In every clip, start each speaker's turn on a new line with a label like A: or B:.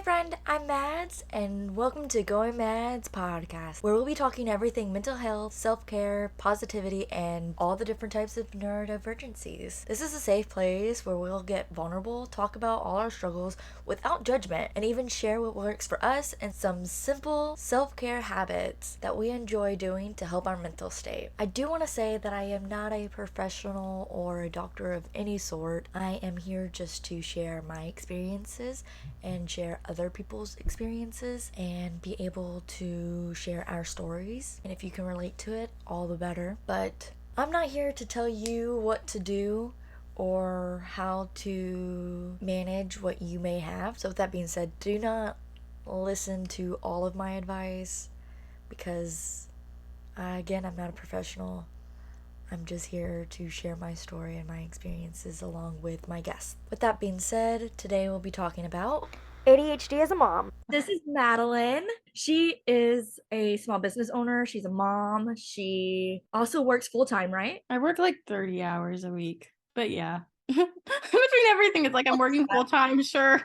A: Hi friend, I'm Mads, and welcome to Going Mads podcast, where we'll be talking everything mental health, self-care, positivity, and all the different types of neurodivergencies. This is a safe place where we'll get vulnerable, talk about all our struggles without judgment, and even share what works for us and some simple self-care habits that we enjoy doing to help our mental state. I do want to say that I am not a professional or a doctor of any sort. I am here just to share my experiences and share other people's experiences and be able to share our stories. And if you can relate to it, all the better. But I'm not here to tell you what to do or how to manage what you may have. So, with that being said, do not listen to all of my advice because, again, I'm not a professional. I'm just here to share my story and my experiences along with my guests. With that being said, today we'll be talking about ADHD as a mom. This is Madeline. She is a small business owner. She's a mom. She also works full time, right?
B: I work like 30 hours a week, but yeah. Between everything, it's like I'm working full time, sure.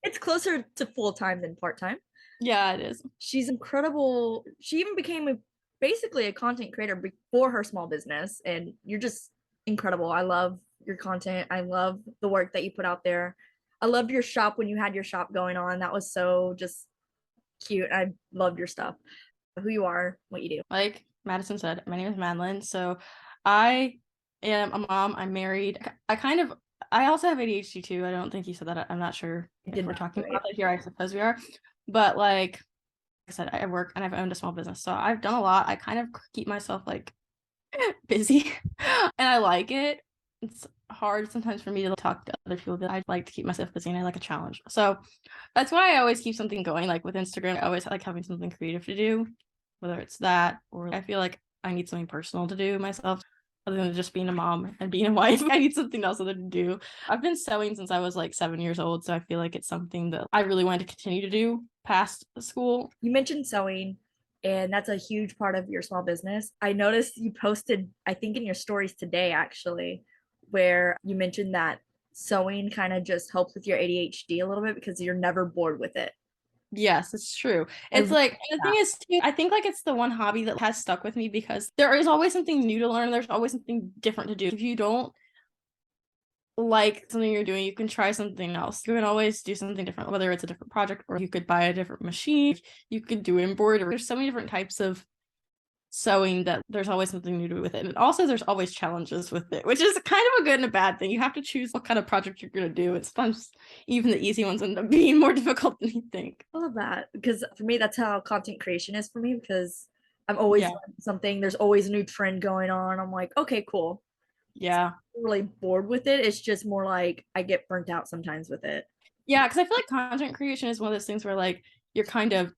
A: It's closer to full time than part time.
B: Yeah, it is.
A: She's incredible. She even became basically a content creator before her small business, and you're just incredible. I love your content. I love the work that you put out there. I loved your shop when you had your shop going on. That was so just cute. I loved your stuff. Who you are, what you do.
B: Like Madison said, my name is Madeline. So I am a mom. I'm married. I also have ADHD too. I don't think you said that. I'm not sure if we're talking about it here. I suppose we are. But like I said, I work and I've owned a small business. So I've done a lot. I kind of keep myself like busy and I like it. It's hard sometimes for me to talk to other people, but I like to keep myself busy and I like a challenge. So that's why I always keep something going. Like with Instagram, I always like having something creative to do, whether it's that or I feel like I need something personal to do myself. Other than just being a mom and being a wife, I need something else other to do. I've been sewing since I was like 7 years old, so I feel like it's something that I really wanted to continue to do past school.
A: You mentioned sewing, and that's a huge part of your small business. I noticed you posted, I think, in your stories today, actually, where you mentioned that sewing kind of just helps with your ADHD a little bit because you're never bored with it.
B: Yes, it's true.
A: I
B: It's
A: really
B: like
A: like
B: the thing
A: that.
B: is too, I think like it's the one hobby that has stuck with me because there is always something new to learn. There's always something different to do. If you don't like something you're doing, you can try something else. You can always do something different, whether it's a different project or you could buy a different machine. You could do embroidery. There's so many different types of sewing that there's always something new to do with it. And also there's always challenges with it, which is kind of a good and a bad thing. You have to choose what kind of project you're going to do. And sometimes even the easy ones end up being more difficult than you think.
A: I love that because for me, that's how content creation is for me because I'm always
B: Yeah.
A: learning something. There's always a new trend going on. I'm like, okay, cool.
B: Yeah.
A: I'm really bored with it. It's just more like I get burnt out sometimes with it.
B: Yeah, because I feel like content creation is one of those things where like you're kind of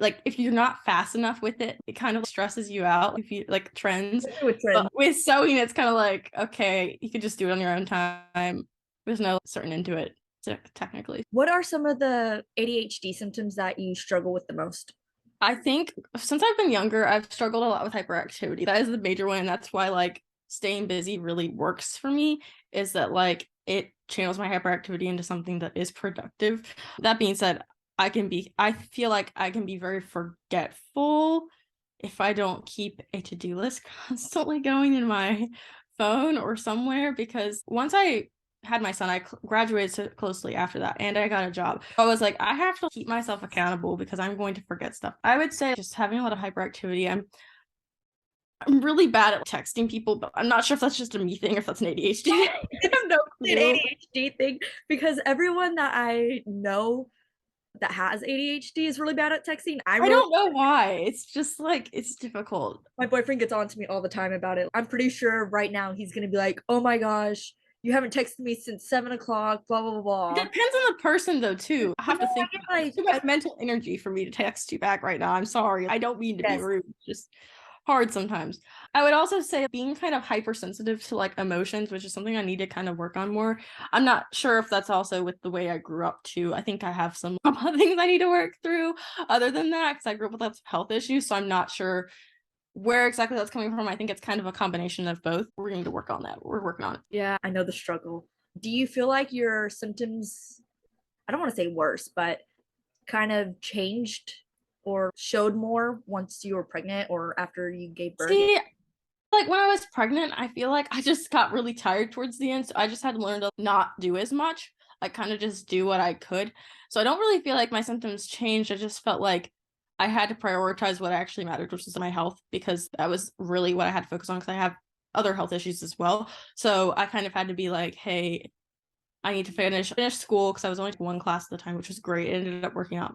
B: like if you're not fast enough with it, it kind of stresses you out if you like trends.
A: With
B: But
A: trends.
B: with sewing, it's kind of like okay, you could just do it on your own time. There's no certain into it technically.
A: What are some of the ADHD symptoms that you struggle with the most?
B: I think since I've been younger, I've struggled a lot with hyperactivity. That is the major one, and that's why like staying busy really works for me. Is that like it channels my hyperactivity into something that is productive. That being said, I feel like I can be very forgetful if I don't keep a to-do list constantly going in my phone or somewhere because once I had my son, I graduated so closely after that and I got a job. I was like, I have to keep myself accountable because I'm going to forget stuff. I would say just having a lot of hyperactivity. I'm really bad at texting people, but I'm not sure if that's just a me thing or if that's an ADHD. I have no
A: An
B: clue.
A: ADHD thing because everyone that I know that has ADHD is really bad at texting.
B: I don't know why. It's just like it's difficult.
A: My boyfriend gets on to me all the time about it. I'm pretty sure right now he's gonna be like, "Oh my gosh, you haven't texted me since 7 o'clock." Blah blah blah
B: It
A: blah.
B: depends on the person though, too. I have to think about it. It's
A: Like,
B: too much mental energy for me to text you back right now. I'm sorry. I don't mean to be
A: yes,
B: rude. It's just hard sometimes. I would also say being kind of hypersensitive to like emotions, which is something I need to kind of work on more. I'm not sure if that's also with the way I grew up too. I think I have some things I need to work through other than that because I grew up with lots of health issues. So I'm not sure where exactly that's coming from. I think it's kind of a combination of both. We're going to work on that. We're working on it.
A: yeah, I know the struggle. Do you feel like your symptoms I don't want to say worse, but kind of changed or showed more once you were pregnant or after you gave birth?
B: See, like when I was pregnant, I feel like I just got really tired towards the end. So I just had to learn to not do as much. I kind of just do what I could. So I don't really feel like my symptoms changed. I just felt like I had to prioritize what actually mattered, which is my health, because that was really what I had to focus on because I have other health issues as well. So I kind of had to be like, hey, I need to finish school because I was only one class at the time, which was great. It ended up working out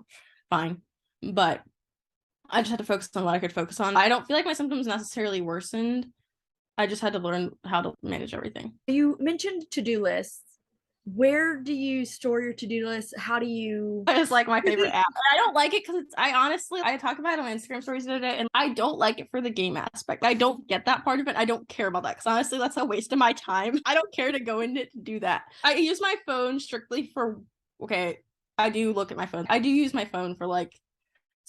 B: fine. But I just had to focus on what I could focus on. I don't feel like my symptoms necessarily worsened. I just had to learn how to manage everything.
A: You mentioned to-do lists. Where do you store your to-do list? How do you
B: It's like my favorite app. I don't like it because I talked about it on Instagram stories the other day, and I don't like it for the game aspect. I don't get that part of it. I don't care about that because honestly, that's a waste of my time. I don't care to go in it to do that. I use my phone strictly for, okay, I do look at my phone. I do use my phone for like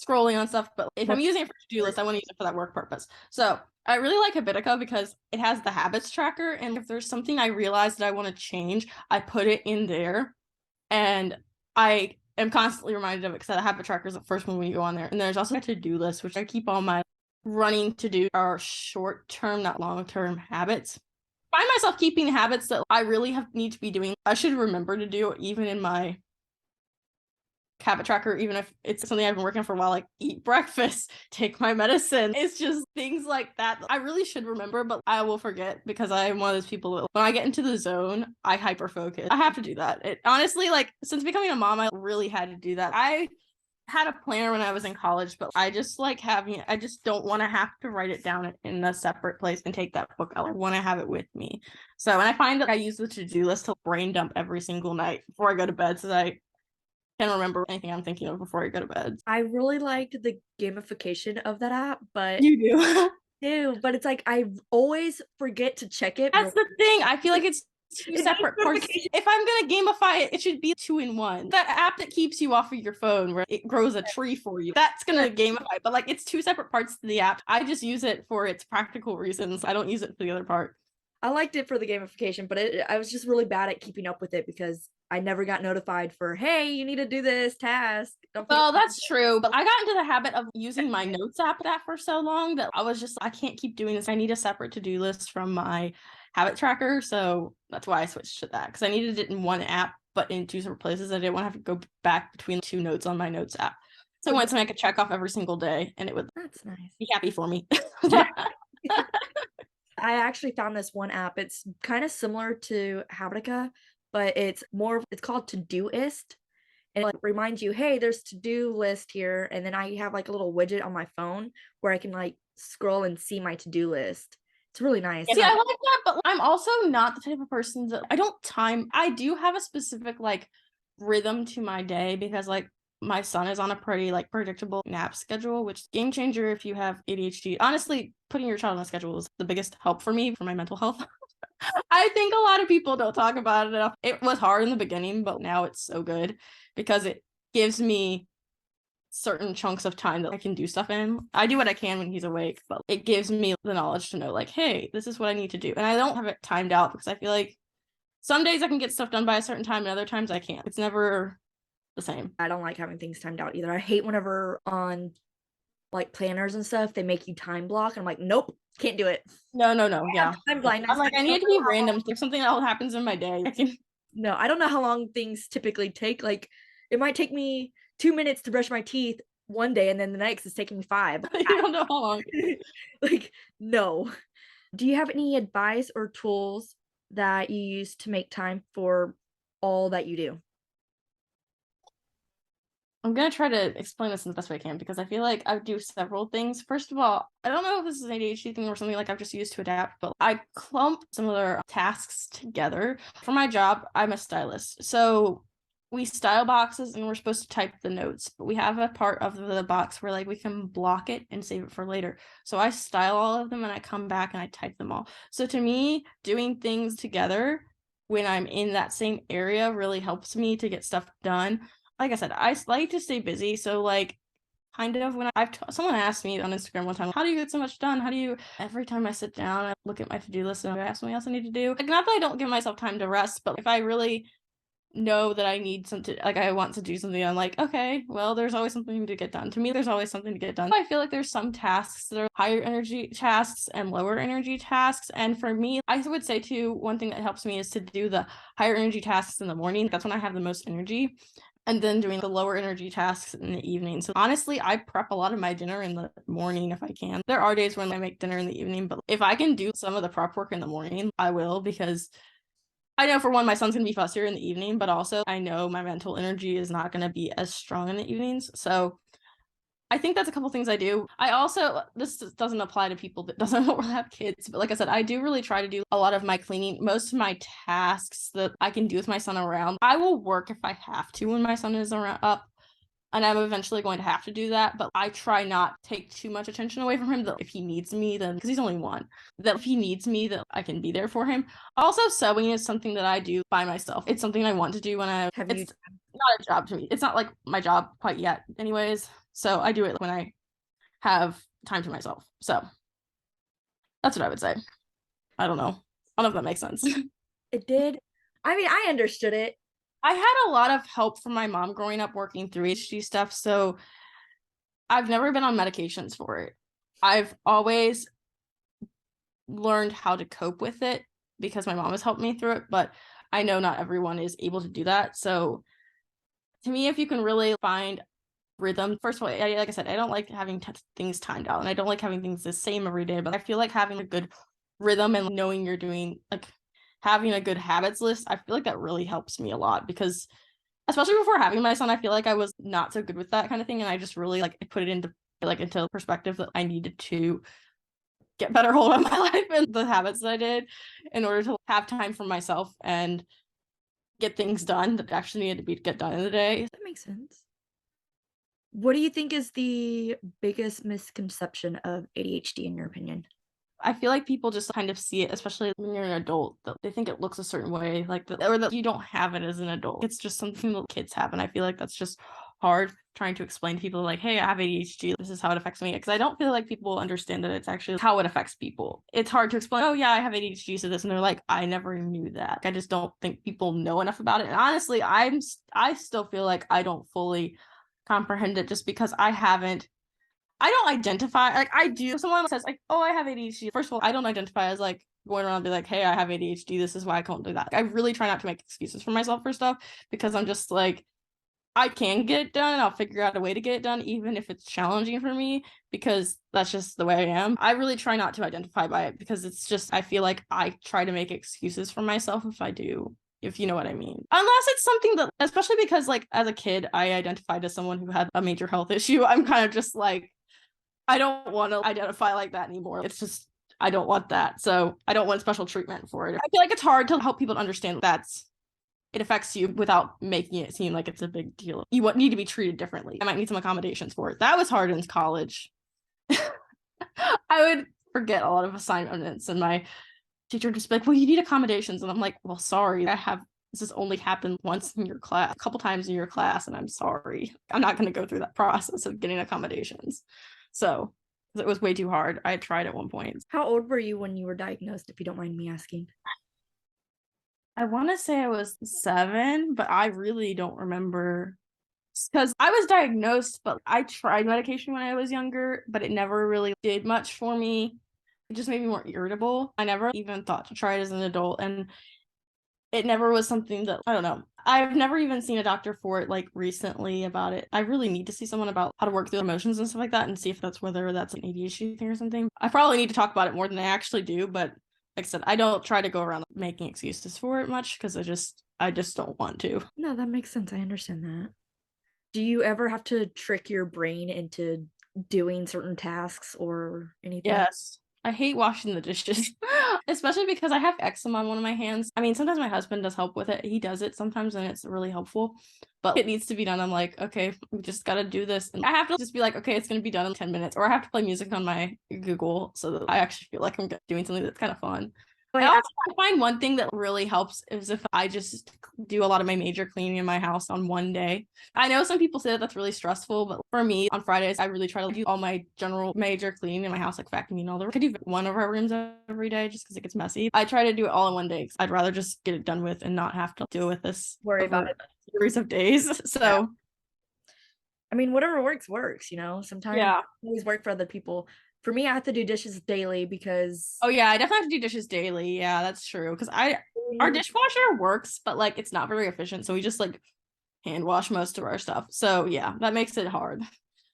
B: scrolling on stuff, but if I'm using it for to-do list, I want to use it for that work purpose. So I really like Habitica because it has the habits tracker, and if there's something I realize that I want to change, I put it in there, and I am constantly reminded of it because the habit tracker is the first one when you go on there. And there's also a to-do list, which I keep all my running to do are short-term, not long-term habits. I find myself keeping habits that I really need to be doing. I should remember to do even in my habit tracker, even if it's something I've been working on for a while, like eat breakfast, take my medicine. It's just things like that I really should remember, but I will forget because I'm one of those people that when I get into the zone, I hyper focus. I have to do that. It honestly, like since becoming a mom, I really had to do that. I had a planner when I was in college, but I just like I just don't want to have to write it down in a separate place and take that book out. I want to have it with me. So, and I find that I use the to-do list to brain dump every single night before I go to bed so that I can remember anything I'm thinking of before I go to bed.
A: I really liked the gamification of that app, but
B: You do.
A: but it's like I always forget to check it.
B: That's the thing. I feel like it's two
A: It
B: separate
A: makes
B: parts.
A: notifications.
B: If I'm gonna gamify it, it should be 2 in 1. That app that keeps you off of your phone where it grows a tree for you, that's gonna gamify it. But like it's two separate parts to the app. I just use it for its practical reasons. I don't use it for the other part.
A: I liked it for the gamification, but I was just really bad at keeping up with it because I never got notified for, hey, you need to do this task. Don't forget
B: Well,
A: to do
B: that's true, but I got into the habit of using my notes app that for so long that I was just, I can't keep doing this. I need a separate to-do list from my habit tracker. So that's why I switched to that because I needed it in one app, but in two separate places. I didn't want to have to go back between two notes on my notes app. So I wanted something I could check off every single day and it would
A: That's nice.
B: be happy for me.
A: I actually found this one app. It's kind of similar to Habitica, but it's called Todoist. And it like reminds you, hey, there's to-do list here. And then I have like a little widget on my phone where I can like scroll and see my to-do list. It's really nice.
B: See, I like that, but I'm also not the type of person that I don't time. I do have a specific like rhythm to my day because like my son is on a pretty like predictable nap schedule, which is game changer if you have ADHD. Honestly, putting your child on a schedule is the biggest help for me for my mental health. I think a lot of people don't talk about it enough. It was hard in the beginning, but now it's so good because it gives me certain chunks of time that I can do stuff in. I do what I can when he's awake, but it gives me the knowledge to know like, hey, this is what I need to do. And I don't have it timed out because I feel like some days I can get stuff done by a certain time and other times I can't. It's never the same.
A: I don't like having things timed out either. I hate whenever on like planners and stuff, they make you time block. And I'm like, nope, can't do it.
B: No. Yeah.
A: I'm blind.
B: I'm like, I need it to be random. If something that happens in my day, I can.
A: No, I don't know how long things typically take. Like, it might take me 2 minutes to brush my teeth one day, and then the next is taking me 5.
B: I don't know how long.
A: Like, no. Do you have any advice or tools that you use to make time for all that you do?
B: I'm gonna try to explain this in the best way I can because I feel like I do several things. First of all, I don't know if this is an ADHD thing or something like I've just used to adapt, but I clump similar tasks together. For my job, I'm a stylist. So we style boxes and we're supposed to type the notes, but we have a part of the box where like we can block it and save it for later. So I style all of them and I come back and I type them all. So to me, doing things together when I'm in that same area really helps me to get stuff done. Like I said, I like to stay busy. So like kind of when someone asked me on Instagram one time, how do you get so much done? How do you, every time I sit down, I look at my to-do list and I ask something else I need to do. Like not that I don't give myself time to rest, but if I really know that I need something, like I want to do something, I'm like, okay, well, there's always something to get done. To me, there's always something to get done. I feel like there's some tasks that are higher energy tasks and lower energy tasks. And for me, I would say too, one thing that helps me is to do the higher energy tasks in the morning. That's when I have the most energy. And then doing the lower energy tasks in the evening. So honestly, I prep a lot of my dinner in the morning if I can. There are days when I make dinner in the evening, but if I can do some of the prep work in the morning, I will, because I know for one, my son's going to be fussier in the evening, but also I know my mental energy is not going to be as strong in the evenings. So I think that's a couple things I do. I also, this doesn't apply to people that doesn't have kids, but like I said, I do really try to do a lot of my cleaning. Most of my tasks that I can do with my son around, I will work if I have to when my son is around up. And I'm eventually going to have to do that, but I try not to take too much attention away from him. That if he needs me, then, because he's only one, that if he needs me, that I can be there for him. Also, sewing is something that I do by myself. It's something I want to do when it's not a job to me. It's not like my job quite yet, anyways. So I do it when I have time to myself. So that's what I would say. I don't know. I don't know if that makes sense.
A: It did. I mean, I understood it.
B: I had a lot of help from my mom growing up working through HD stuff. So I've never been on medications for it. I've always learned how to cope with it because my mom has helped me through it, but I know not everyone is able to do that. So to me, if you can really find rhythm, first of all, like I said, I don't like having things timed out, and I don't like having things the same every day, but I feel like having a good rhythm and knowing you're doing, like having a good habits list, I feel like that really helps me a lot, because especially before having my son, I feel like I was not so good with that kind of thing, and I just really like put it into perspective that I needed to get better hold of my life and the habits that I did in order to have time for myself and get things done that actually needed to get done in the day.
A: That makes sense. What do you think is the biggest misconception of ADHD in your opinion?
B: I feel like people just kind of see it, especially when you're an adult, that they think it looks a certain way, or that you don't have it as an adult. It's just something that kids have, and I feel like that's just hard trying to explain to people, like, hey, I have ADHD, this is how it affects me, because I don't feel like people understand that it's actually how it affects people. It's hard to explain, oh yeah, I have ADHD, so this, and they're like, I never knew that. I just don't think people know enough about it, and honestly, I still feel like I don't fully comprehend it, just because I don't identify, like I do. If someone says like, oh, I have ADHD. First of all, I don't identify as like going around and be like, hey, I have ADHD. This is why I can't do that. I really try not to make excuses for myself for stuff, because I'm just like, I can get it done. I'll figure out a way to get it done, even if it's challenging for me, because that's just the way I am. I really try not to identify by it, because it's just, I feel like I try to make excuses for myself if I do, if you know what I mean. Unless it's something that, especially because like as a kid, I identified as someone who had a major health issue. I'm kind of just like, I don't want to identify like that anymore. It's just, I don't want that. So I don't want special treatment for it. I feel like it's hard to help people understand it affects you without making it seem like it's a big deal. You need to be treated differently. I might need some accommodations for it. That was hard in college. I would forget a lot of assignments, and my teacher would just be like, well, you need accommodations. And I'm like, well, sorry, this has only happened once in your class, a couple times in your class, and I'm sorry. I'm not going to go through that process of getting accommodations. So it was way too hard. I tried at one point.
A: How old were you when you were diagnosed, if you don't mind me asking?
B: I want to say I was 7, but I really don't remember, because I was diagnosed, but I tried medication when I was younger, but it never really did much for me. It just made me more irritable. I never even thought to try it as an adult, and it never was something that, I don't know. I've never even seen a doctor for it like recently about it. I really need to see someone about how to work through emotions and stuff like that, and see if whether that's an ADHD thing or something. I probably need to talk about it more than I actually do, but like I said, I don't try to go around making excuses for it much, because I just don't want to.
A: No, that makes sense. I understand that. Do you ever have to trick your brain into doing certain tasks or anything?
B: Yes. I hate washing the dishes, especially because I have eczema on one of my hands. I mean, sometimes my husband does help with it. He does it sometimes, and it's really helpful, but it needs to be done. I'm like, okay, we just got to do this. And I have to just be like, okay, it's going to be done in 10 minutes, or I have to play music on my Google so that I actually feel like I'm doing something that's kind of fun.
A: But
B: I find one thing that really helps is if I just do a lot of my major cleaning in my house on one day. I know some people say that that's really stressful, but for me, on Fridays, I really try to do all my general major cleaning in my house, like vacuuming all the room. I could do one of our rooms every day just because it gets messy. I try to do it all in one day because I'd rather just get it done with and not have to deal with this
A: worry about it.
B: a series of days. So,
A: Yeah. I mean, whatever works, Sometimes
B: yeah.
A: it always work for other people. For me, I have to do dishes daily because
B: Oh, yeah, I definitely have to do dishes daily. Yeah, that's true. Because our dishwasher works, but like it's not very efficient. So we just like hand wash most of our stuff. So yeah, that makes it hard.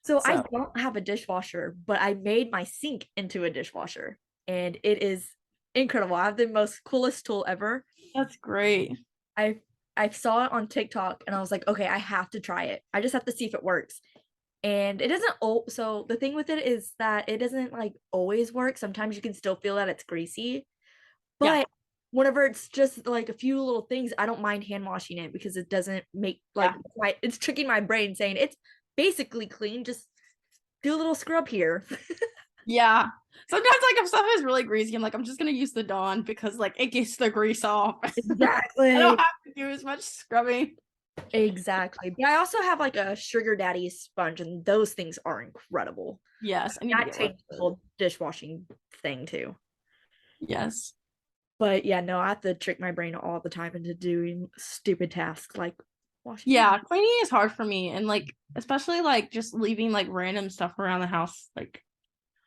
A: So I
B: So
A: don't have a dishwasher, but I made my sink into a dishwasher, and it is incredible. I have the most coolest tool ever.
B: that's great.
A: I I saw it on TikTok and I was like, okay, I have to try it. I just have to see if it works. And it doesn't so the thing with it is that it doesn't like always work. Sometimes you can still feel that it's greasy.
B: Yeah,
A: But whenever it's just like a few little things, I don't mind hand washing it because it doesn't make like
B: yeah,
A: it's tricking my brain saying it's basically clean. Just do a little scrub here.
B: yeah. Sometimes like if stuff is really greasy, I'm like, I'm just gonna use the Dawn because like it gets the grease off. I don't
A: Exactly.
B: have to do as much scrubbing.
A: Exactly. But I also have like a sugar daddy sponge, and those things are incredible.
B: Yes, I need to
A: That
B: get one.
A: changed the whole dishwashing thing too.
B: Yes.
A: But yeah, no, I have to trick my brain all the time into doing stupid tasks like washing dishes
B: Yeah, cleaning is hard for me, and like especially like just leaving like random stuff around the house,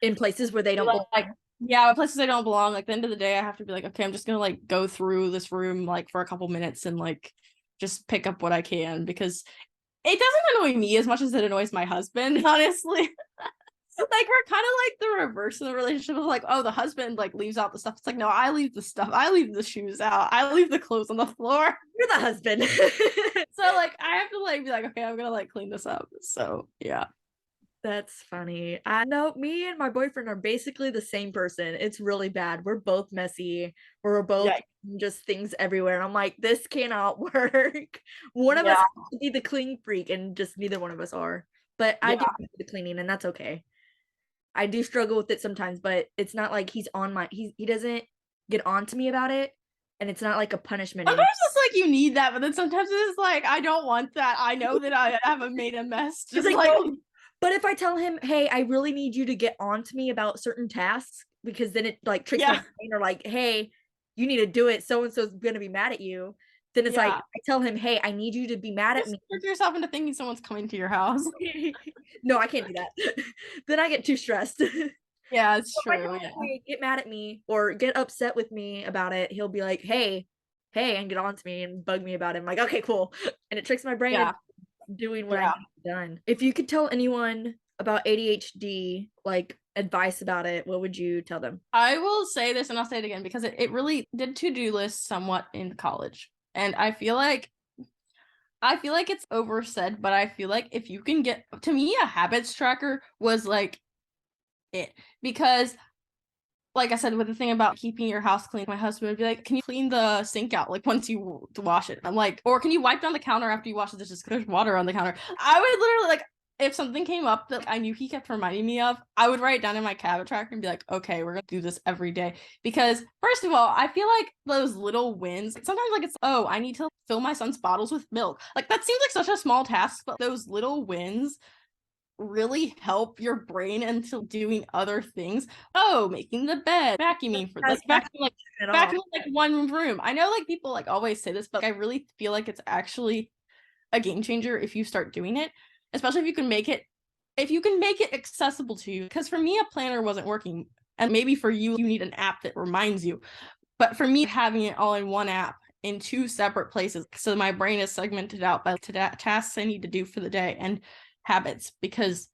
A: in places where they don't
B: like
A: belong.
B: yeah, places they don't belong. Like the end of the day, I have to be like, okay, I'm just gonna like go through this room like for a couple minutes and like just pick up what I can because it doesn't annoy me as much as it annoys my husband, honestly. Like we're kind of like the reverse of the relationship of like, oh, the husband like leaves out the stuff. It's like, no, I leave the stuff. I leave the shoes out. I leave the clothes on the floor.
A: You're the husband.
B: So like I have to like be like, okay, I'm gonna like clean this up. So yeah.
A: That's funny. I know me and my boyfriend are basically the same person. It's really bad. We're both messy. We're both
B: Yeah.
A: just things everywhere. I'm like, this cannot work. One of us
B: Yeah.
A: has to be the clean freak, and just neither one of us are. But I do
B: Yeah.
A: the cleaning, and that's okay. I do struggle with it sometimes, but it's not like he doesn't get on to me about it, and it's not like a punishment
B: Sometimes
A: anymore.
B: it's like you need that, but then sometimes it's like I don't want that. I know that I haven't made a mess.
A: He's
B: Just
A: like,
B: like
A: no. But if I tell him, hey, I really need you to get on to me about certain tasks, because then it like tricks my
B: yeah,
A: brain, or like, hey, you need to do it. So and so's gonna be mad at you. Then it's like
B: yeah.
A: I tell him, hey, I need you to be mad at
B: Just
A: me.
B: trick yourself into thinking someone's coming to your house.
A: No, I can't do that. Then I get too stressed.
B: Yeah, it's
A: If I tell
B: true.
A: him,
B: Yeah.
A: hey, get mad at me or get upset with me about it, he'll be like, hey, and get on to me and bug me about it. I'm like, okay, cool. And it tricks my brain into
B: Yeah.
A: doing what I
B: Yeah.
A: need done. If you could tell anyone about ADHD, like advice about it, what would you tell them?
B: I will say this and I'll say it again because it really did to-do lists somewhat in college. And I feel like it's oversaid, but I feel like if you can get to me, a habits tracker was like it because like I said, with the thing about keeping your house clean, my husband would be like, "Can you clean the sink out like once you wash it?" I'm like, "Or can you wipe down the counter after you wash the dishes? Because there's water on the counter." I would literally like, if something came up that I knew he kept reminding me of, I would write it down in my habit tracker and be like, "Okay, we're gonna do this every day." Because first of all, I feel like those little wins. Sometimes like it's, oh, I need to fill my son's bottles with milk. Like that seems like such a small task, but those little wins really help your brain into doing other things. Oh, making the bed, vacuuming for
A: That's
B: like
A: at all.
B: vacuuming like one room. I know like people like always say this, but I really feel like it's actually a game changer if you start doing it, especially if you can make it accessible to you. Because for me, a planner wasn't working. And maybe for you, you need an app that reminds you. But for me, having it all in one app in two separate places, so my brain is segmented out by tasks I need to do for the day and habits, because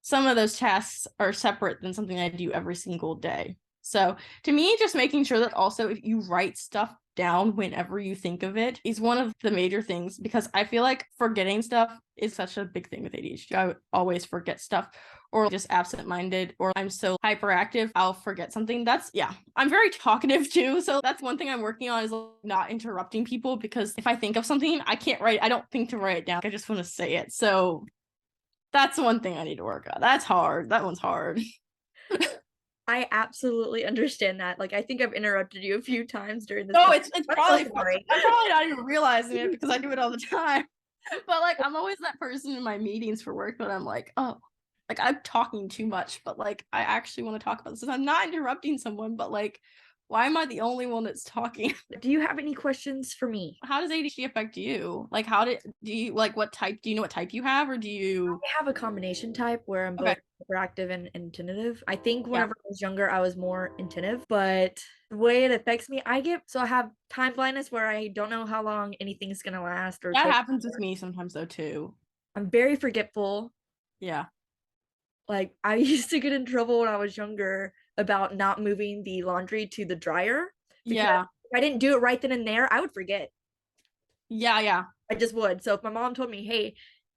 B: some of those tasks are separate than something I do every single day. So to me, just making sure that also if you write stuff down whenever you think of it is one of the major things, because I feel like forgetting stuff is such a big thing with ADHD. I would always forget stuff, or just absent-minded, or I'm so hyperactive, I'll forget something. I'm very talkative too. So that's one thing I'm working on, is not interrupting people, because if I think of something, I don't think to write it down. I just want to say it. So that's one thing I need to work on. That's hard. That one's hard.
C: I absolutely understand that. Like, I think I've interrupted you a few times during this
B: No,
C: podcast.
B: it's
C: I'm
B: probably
C: so sorry.
B: I'm probably not even realizing it because I do it all the time. But like I'm always that person in my meetings for work that I'm like, oh, like I'm talking too much, but like I actually want to talk about this. I'm not interrupting someone, but like, why am I the only one that's talking?
C: Do you have any questions for me?
B: How does ADHD affect you? Like, do you like what type? Do you know what type you have, or do you?
C: I have a combination type where I'm
B: Okay,
C: both hyperactive and attentive. I think
B: yeah,
C: whenever I was younger, I was more attentive, but the way it affects me, I have time blindness where I don't know how long anything's gonna last or
B: that
C: take.
B: happens with me sometimes though too.
C: I'm very forgetful.
B: Yeah,
C: Like I used to get in trouble when I was younger about not moving the laundry to the dryer because
B: yeah,
C: if I didn't do it right then and there, I would forget.
B: yeah.
C: I just would. So if my mom told me, "Hey,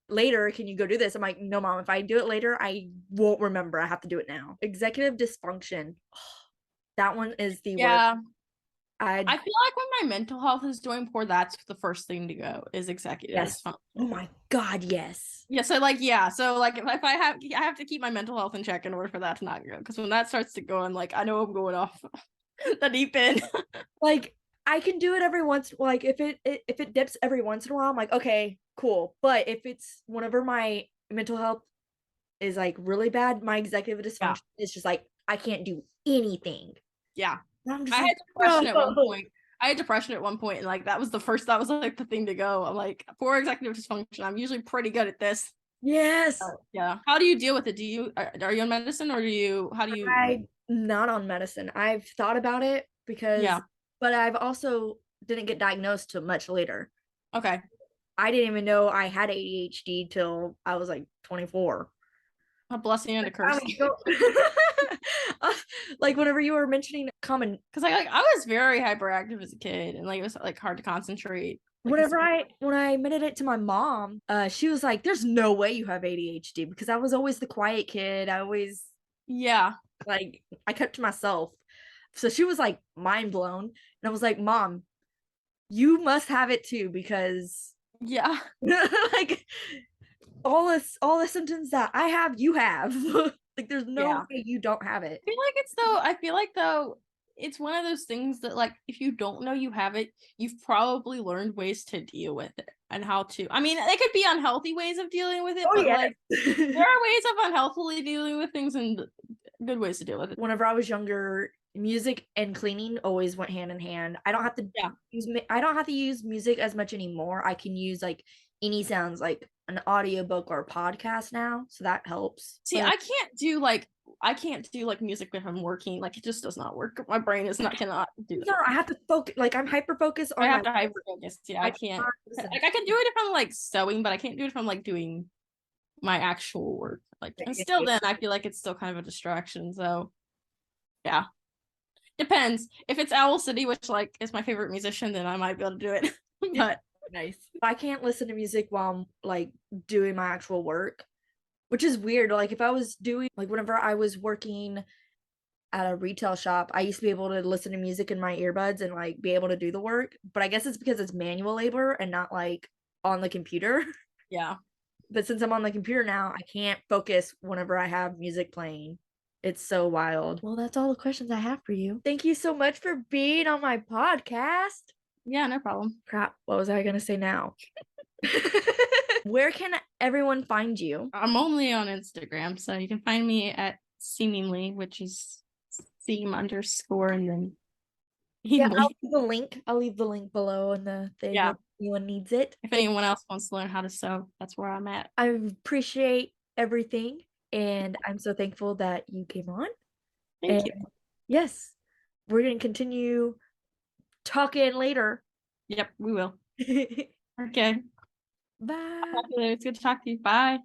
C: later, can you go do this?" I'm like, "No, mom. If I do it later, I won't remember. I have to do it now." Executive dysfunction. That one is the worst.
B: Yeah,
C: I
B: I feel like when my mental health is doing poor, that's the first thing to go is executive
C: yes.
B: dysfunction.
C: Oh my god, yes.
B: Yeah, so like if I have to keep my mental health in check in order for that to not go. Because when that starts to go, I'm like, I know I'm going off the deep end.
C: Like I can do it every once like if it dips every once in a while, I'm like, "Okay, cool." But if it's whenever my mental health is like really bad, my executive
B: Yeah,
C: dysfunction is just like I can't do anything.
B: yeah.
C: And I'm just
B: I
C: like,
B: had depression at one
C: "Bro."
B: point. I had depression at one point, and like that was like the thing to go. I'm like, for executive dysfunction, I'm usually pretty good at this.
C: Yes.
B: Yeah. How do you deal with it? Are you on medicine or how do you?
C: I'm not on medicine. I've thought about it
B: Yeah.
C: because, but I've also didn't get diagnosed till much later.
B: Okay.
C: I didn't even know I had ADHD till I was like 24.
B: A blessing and a curse.
C: I mean, like whenever you were mentioning common,
B: Because I was very hyperactive as a kid, and like it was like hard to concentrate. Like
C: when I admitted it to my mom, she was like, "There's no way you have ADHD," because I was always the quiet kid. I always
B: yeah,
C: like I kept to myself. So she was like mind blown, and I was like, "Mom, you must have it too because
B: yeah.
C: like all the symptoms that I have, you have." Like there's no
B: Yeah.
C: way you don't have it.
B: I feel like though it's one of those things that like if you don't know you have it, you've probably learned ways to deal with it and how to. I mean, they could be unhealthy ways of dealing with it,
C: Oh
B: but
C: yeah.
B: like there are ways of unhealthily dealing with things and good ways to deal with it.
C: Whenever I was younger, music and cleaning always went hand in hand.
B: Yeah.
C: I don't have to use music as much anymore. I can use like any sounds like an audiobook or a podcast now, so that helps.
B: See,
C: But
B: I can't do like music if I'm working. Like it just does not work. My brain is not cannot do
C: no,
B: that.
C: I have to focus. Like I'm hyper focused
B: I
C: on
B: have
C: my.
B: to hyper focus. Yeah, I can't.
C: cannot listen.
B: Like I can do it if I'm like sewing, but I can't do it if I'm like doing my actual work. Like, and still, then I feel like it's still kind of a distraction. So, yeah, depends. If it's Owl City, which like is my favorite musician, then I might be able to do it. But
C: Nice. I can't listen to music while I'm like doing my actual work, which is weird. Like if I was doing like whenever I was working at a retail shop, I used to be able to listen to music in my earbuds and like be able to do the work. But I guess it's because it's manual labor and not like on the computer.
B: yeah,
C: But since I'm on the computer now, I can't focus whenever I have music playing. It's so wild. Well, that's all the questions I have for you. Thank you so much for being on my podcast.
B: yeah, no problem.
C: Crap, what was I going to say now? Where can everyone find you?
B: I'm only on Instagram, so you can find me at seemingly, which is seem underscore and then
C: Yeah,
B: Heemly.
C: I'll leave the link below in the thing
B: Yeah.
C: if anyone needs it.
B: If anyone else wants to learn how to sew, that's where I'm at.
C: I appreciate everything and I'm so thankful that you came on.
B: Thank you.
C: Yes, we're going to continue talking later.
B: Yep, we will. Okay.
C: Bye.
B: It's good to talk to you. Bye.